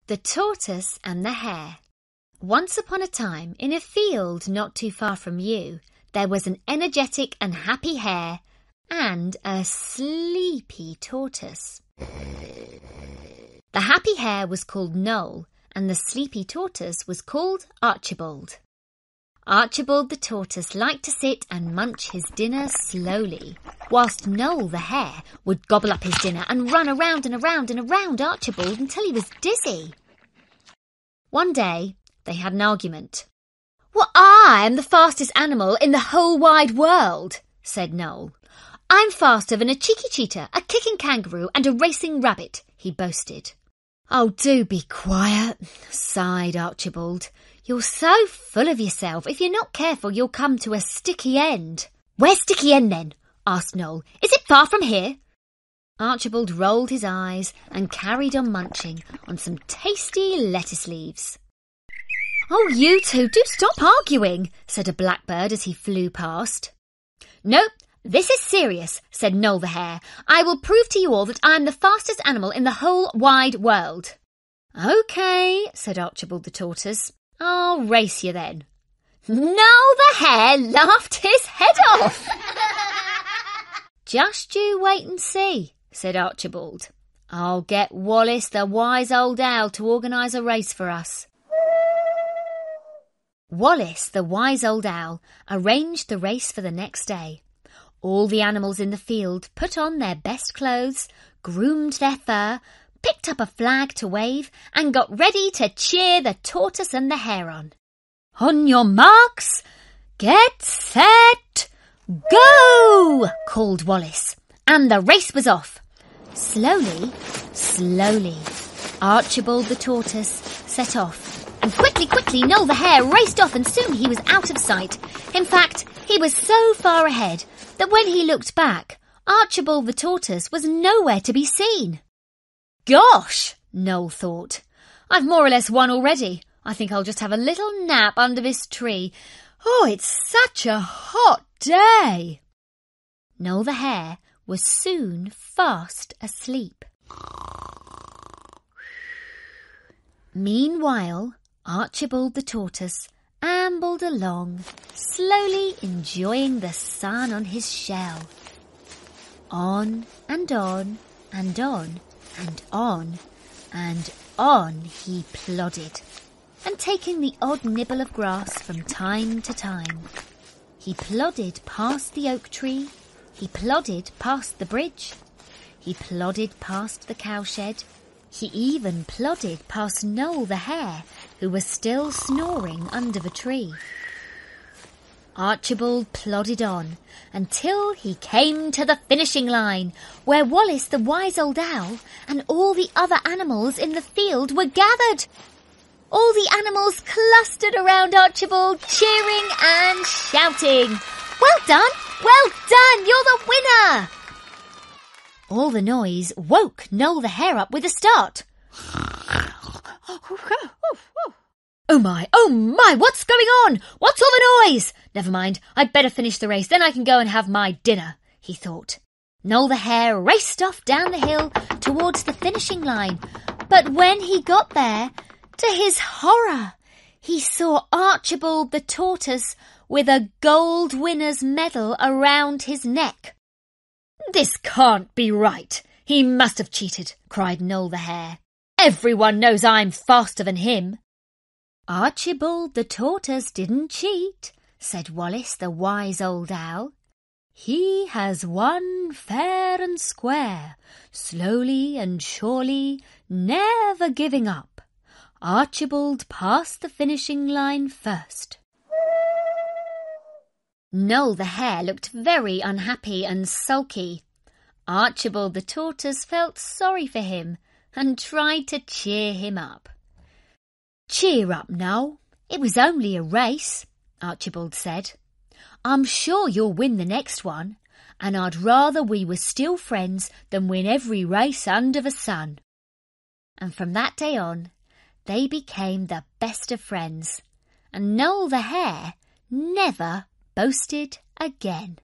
The Tortoise and the Hare. Once upon a time, in a field not too far from you, there was an energetic and happy hare and a sleepy tortoise. The happy hare was called Noel, and the sleepy tortoise was called Archibald. Archibald the tortoise liked to sit and munch his dinner slowly, whilst Noel the hare would gobble up his dinner and run around and around and around Archibald until he was dizzy. One day, they had an argument. "Well, I am the fastest animal in the whole wide world," said Noel. "I'm faster than a cheeky cheetah, a kicking kangaroo and a racing rabbit," he boasted. "Oh, do be quiet," sighed Archibald. "You're so full of yourself. If you're not careful, you'll come to a sticky end." "Where's Sticky End, then?" asked Noel. "Is it far from here?" Archibald rolled his eyes and carried on munching on some tasty lettuce leaves. "Oh, you two, do stop arguing," said a blackbird as he flew past. "Nope, this is serious," said Noel the hare. "I will prove to you all that I am the fastest animal in the whole wide world." "OK," said Archibald the tortoise. "I'll race you then." Noel the hare laughed his head off. "Just you wait and see," said Archibald. "I'll get Wallace the wise old owl to organise a race for us." Wallace the wise old owl arranged the race for the next day. All the animals in the field put on their best clothes, groomed their fur, picked up a flag to wave, and got ready to cheer the tortoise and the hare on. "On your marks, get set, go!" called Wallace, and the race was off. Slowly, Archibald the tortoise set off, and quickly Noel the hare raced off, and soon he was out of sight. In fact, he was so far ahead that when he looked back, Archibald the tortoise was nowhere to be seen. "Gosh," Noel thought, "I've more or less won already. I think I'll just have a little nap under this tree. Oh, it's such a hot day." Noel the hare was soon fast asleep. Meanwhile, Archibald the tortoise ambled along, slowly enjoying the sun on his shell. On and on and on and on and on he plodded, and taking the odd nibble of grass from time to time. He plodded past the oak tree, he plodded past the bridge, he plodded past the cowshed, he even plodded past Noel the hare, who was still snoring under the tree. Archibald plodded on until he came to the finishing line, where Wallace the wise old owl and all the other animals in the field were gathered. All the animals clustered around Archibald, cheering and shouting, "Well done! Well done! You're the winner!" All the noise woke Noel the hare up with a start. Oh my, what's going on? What's all the noise? Never mind, I'd better finish the race, then I can go and have my dinner, he thought. Noel the hare raced off down the hill towards the finishing line, but when he got there, to his horror, he saw Archibald the tortoise with a gold winner's medal around his neck. "This can't be right. He must have cheated," cried Noel the hare. "Everyone knows I'm faster than him." "Archibald the tortoise didn't cheat," said Wallace the wise old owl. "He has won fair and square, slowly and surely, never giving up. Archibald passed the finishing line first." Noel the hare looked very unhappy and sulky. Archibald the tortoise felt sorry for him and tried to cheer him up. "Cheer up, Noel. It was only a race," Archibald said. "I'm sure you'll win the next one, and I'd rather we were still friends than win every race under the sun." And from that day on, they became the best of friends, and Noel the hare never boasted again.